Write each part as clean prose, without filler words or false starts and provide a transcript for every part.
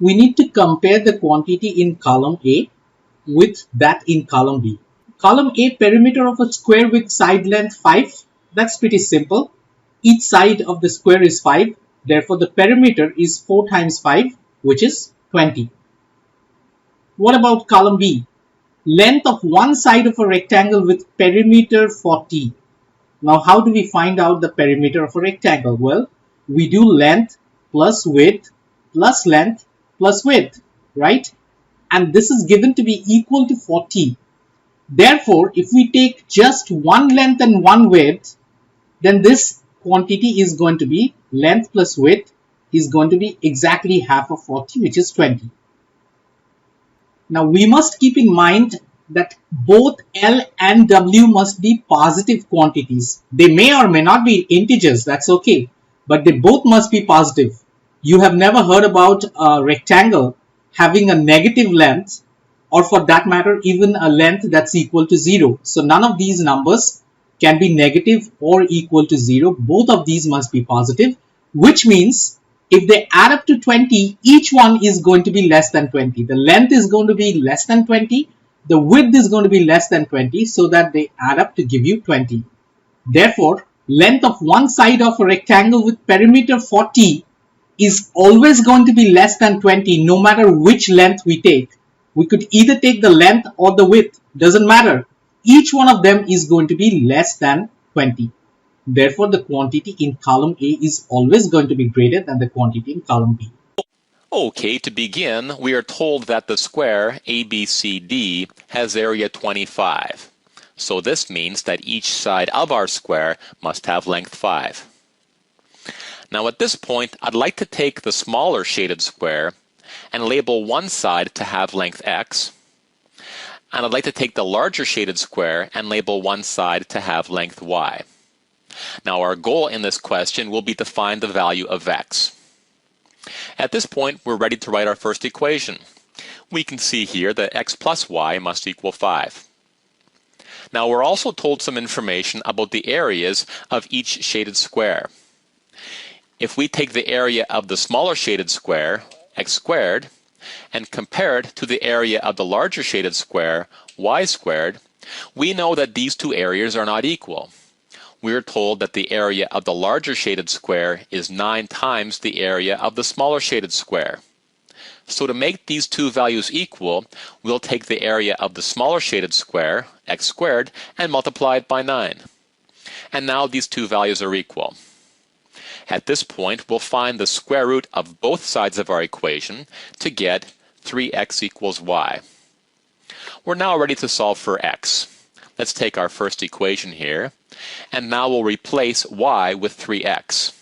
we need to compare the quantity in column A with that in column B. Column A, perimeter of a square with side length 5. That's pretty simple. Each side of the square is 5. Therefore, the perimeter is 4 times 5, which is 20. What about column B? Length of one side of a rectangle with perimeter 40. Now, how do we find out the perimeter of a rectangle? Well, we do length plus width plus length plus width, right? And this is given to be equal to 40. Therefore, if we take just one length and one width, then this quantity is going to be length plus width is going to be exactly half of 40, which is 20. Now, we must keep in mind that both L and W must be positive quantities. They may or may not be integers, that's okay, but they both must be positive. You have never heard about a rectangle having a negative length, or for that matter, even a length that's equal to 0. So none of these numbers can be negative or equal to 0. Both of these must be positive, which means if they add up to 20, each one is going to be less than 20. The length is going to be less than 20. The width is going to be less than 20, so that they add up to give you 20. Therefore, length of one side of a rectangle with perimeter 40 is always going to be less than 20, no matter which length we take. We could either take the length or the width, doesn't matter. Each one of them is going to be less than 20. Therefore, the quantity in column A is always going to be greater than the quantity in column B. Okay, to begin, we are told that the square ABCD has area 25. So this means that each side of our square must have length 5. Now at this point, I'd like to take the smaller shaded square and label one side to have length x, and I'd like to take the larger shaded square and label one side to have length y. Now our goal in this question will be to find the value of x. At this point, we're ready to write our first equation. We can see here that x plus y must equal 5. Now we're also told some information about the areas of each shaded square. If we take the area of the smaller shaded square, x squared, and compare it to the area of the larger shaded square, y squared, we know that these two areas are not equal. We are told that the area of the larger shaded square is 9 times the area of the smaller shaded square. So to make these two values equal, we'll take the area of the smaller shaded square, x squared, and multiply it by 9. And now these two values are equal. At this point, we'll find the square root of both sides of our equation to get 3x equals y. We're now ready to solve for x. Let's take our first equation here, and now we'll replace y with 3x.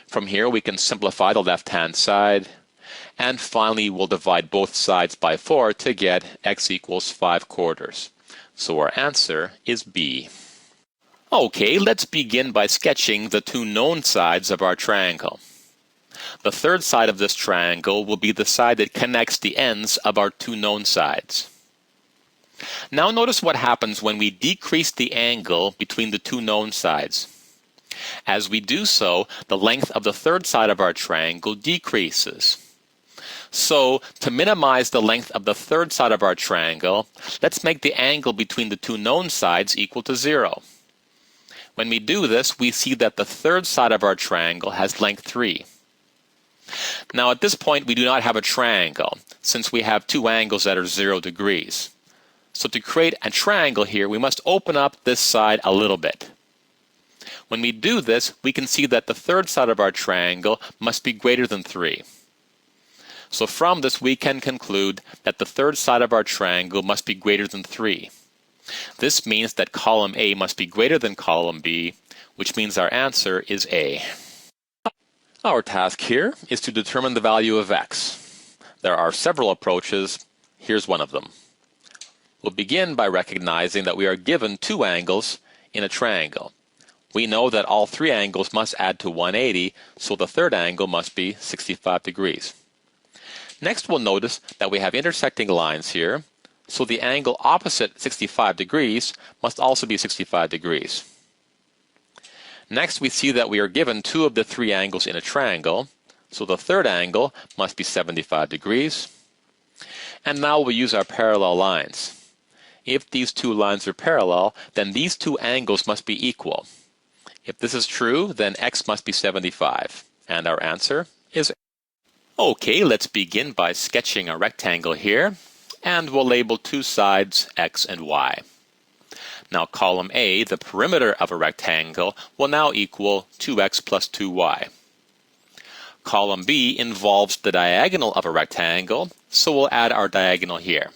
From here we can simplify the left-hand side, and finally we'll divide both sides by 4 to get x equals 5/4. So our answer is B. Okay, let's begin by sketching the two known sides of our triangle. The third side of this triangle will be the side that connects the ends of our two known sides. Now notice what happens when we decrease the angle between the two known sides. As we do so, the length of the third side of our triangle decreases. So, to minimize the length of the third side of our triangle, let's make the angle between the two known sides equal to 0. When we do this, we see that the third side of our triangle has length 3. Now at this point we do not have a triangle, since we have two angles that are 0 degrees. So to create a triangle here, we must open up this side a little bit. When we do this, we can see that the third side of our triangle must be greater than 3. So from this we can conclude that the third side of our triangle must be greater than 3. This means that column A must be greater than column B, which means our answer is A. Our task here is to determine the value of x. There are several approaches. Here's one of them. We'll begin by recognizing that we are given two angles in a triangle. We know that all three angles must add to 180, so the third angle must be 65 degrees. Next, we'll notice that we have intersecting lines here, so the angle opposite 65 degrees must also be 65 degrees. Next, we see that we are given two of the three angles in a triangle, So the third angle must be 75 degrees. And now we'll use our parallel lines. If these two lines are parallel, then these two angles must be equal. If this is true, then x must be 75. And our answer is okay, let's begin by sketching a rectangle here. And we'll label two sides x and y. Now column A, the perimeter of a rectangle, will now equal 2x plus 2y. Column B involves the diagonal of a rectangle, so we'll add our diagonal here.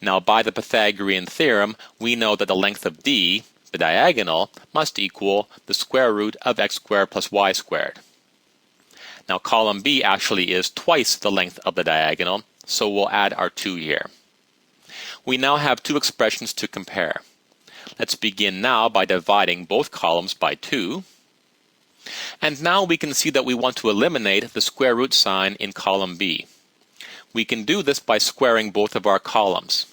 Now by the Pythagorean theorem, we know that the length of D, the diagonal, must equal the square root of x squared plus y squared. Now column B actually is twice the length of the diagonal, so we'll add our 2 here. We now have two expressions to compare. Let's begin now by dividing both columns by 2. And now we can see that we want to eliminate the square root sign in column B. We can do this by squaring both of our columns.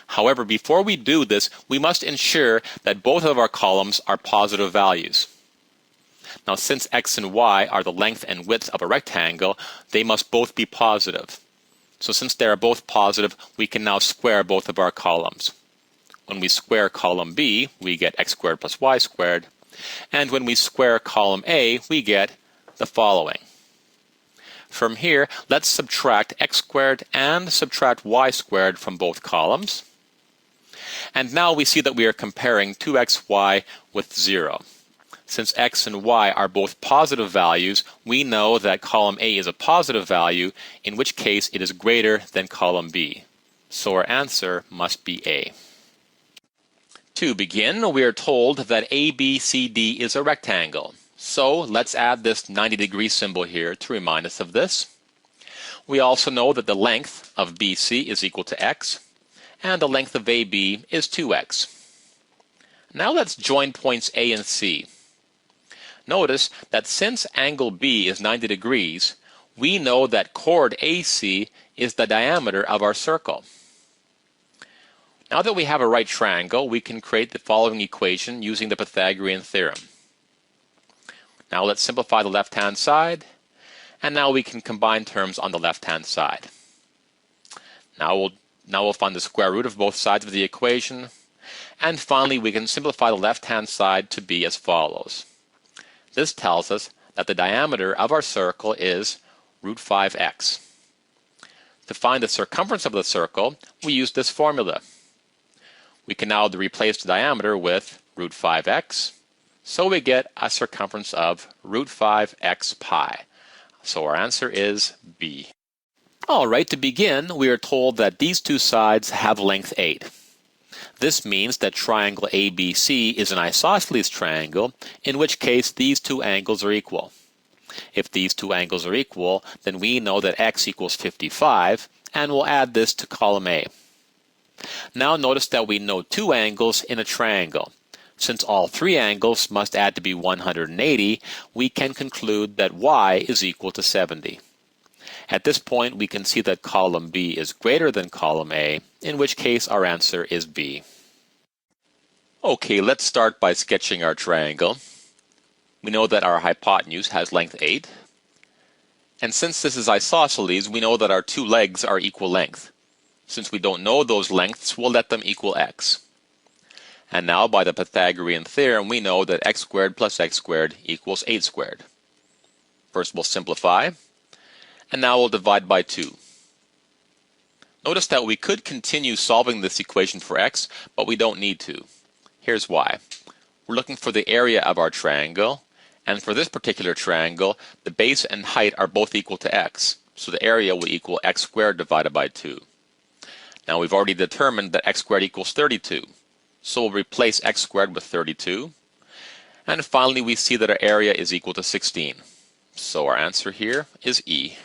However, before we do this, we must ensure that both of our columns are positive values. Now, since x and y are the length and width of a rectangle, they must both be positive. So since they are both positive, we can now square both of our columns. When we square column B, we get x squared plus y squared. And when we square column A, we get the following. From here, let's subtract x squared and subtract y squared from both columns. And now we see that we are comparing 2xy with 0. Since x and y are both positive values, we know that column A is a positive value, in which case it is greater than column B. So our answer must be A. To begin, we are told that ABCD is a rectangle. So let's add this 90-degree symbol here to remind us of this. We also know that the length of BC is equal to x, and the length of AB is 2x. Now let's join points A and C. Notice that since angle B is 90 degrees, we know that chord AC is the diameter of our circle. Now that we have a right triangle, we can create the following equation using the Pythagorean theorem. Now let's simplify the left-hand side, and now we can combine terms on the left-hand side. Now we'll find the square root of both sides of the equation, and finally we can simplify the left-hand side to be as follows. This tells us that the diameter of our circle is root 5x. To find the circumference of the circle, we use this formula. We can now replace the diameter with root 5x, so we get a circumference of root 5x pi. So our answer is B. Alright, to begin, we are told that these two sides have length 8. This means that triangle ABC is an isosceles triangle, in which case these two angles are equal. If these two angles are equal, then we know that x equals 55, and we'll add this to column A. Now notice that we know two angles in a triangle. Since all three angles must add to be 180, we can conclude that y is equal to 70. At this point, we can see that column B is greater than column A, in which case our answer is B. Okay, let's start by sketching our triangle. We know that our hypotenuse has length 8. And since this is isosceles, we know that our two legs are equal length. Since we don't know those lengths, we'll let them equal x. And now by the Pythagorean theorem, we know that x squared plus x squared equals 8 squared. First we'll simplify, and now we'll divide by 2. Notice that we could continue solving this equation for x, but we don't need to. Here's why. We're looking for the area of our triangle, and for this particular triangle, the base and height are both equal to x, so the area will equal x squared divided by 2. Now we've already determined that x squared equals 32, so we'll replace x squared with 32. And finally we see that our area is equal to 16. So our answer here is E.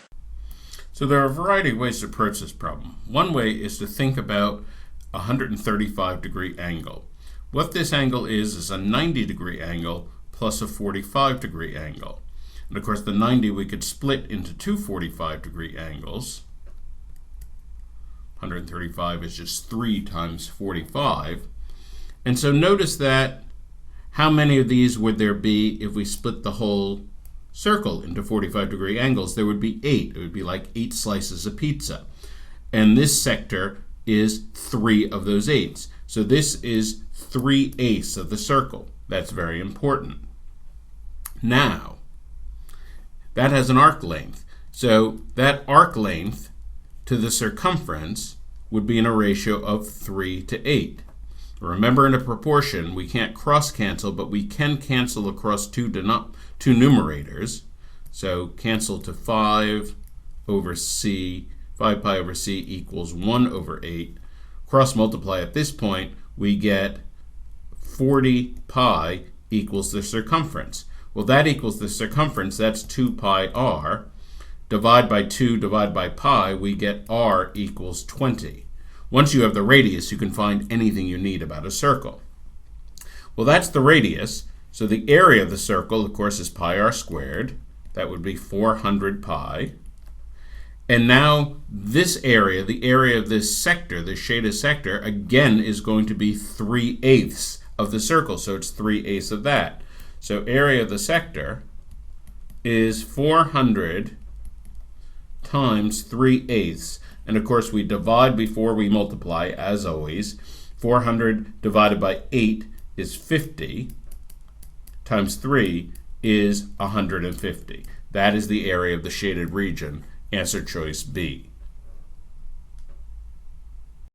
So there are a variety of ways to approach this problem. One way is to think about a 135-degree angle. What this angle is a 90-degree angle plus a 45-degree angle. And of course the 90 we could split into two 45-degree angles. 135 is just 3 times 45. And so notice that how many of these would there be if we split the whole circle into 45-degree angles, there would be 8. It would be like 8 slices of pizza. And this sector is 3 of those 8s. So this is 3/8 of the circle. That's very important. Now, that has an arc length. So that arc length to the circumference would be in a ratio of 3 to 8. Remember, in a proportion, we can't cross-cancel, but we can cancel across two numerators. So cancel to 5 over c, 5 pi over c equals 1 over 8. Cross-multiply at this point, we get 40 pi equals the circumference. Well, that equals the circumference. That's 2 pi r. Divide by 2, divide by pi, we get r equals 20. Once you have the radius, you can find anything you need about a circle. Well, that's the radius. So the area of the circle, of course, is pi r squared. That would be 400 pi. And now this area, the area of this sector, this shaded sector, again is going to be 3/8 of the circle. So it's 3/8 of that. So area of the sector is 400 times 3/8. And of course, we divide before we multiply, as always. 400 divided by 8 is 50, times 3 is 150. That is the area of the shaded region. Answer choice B.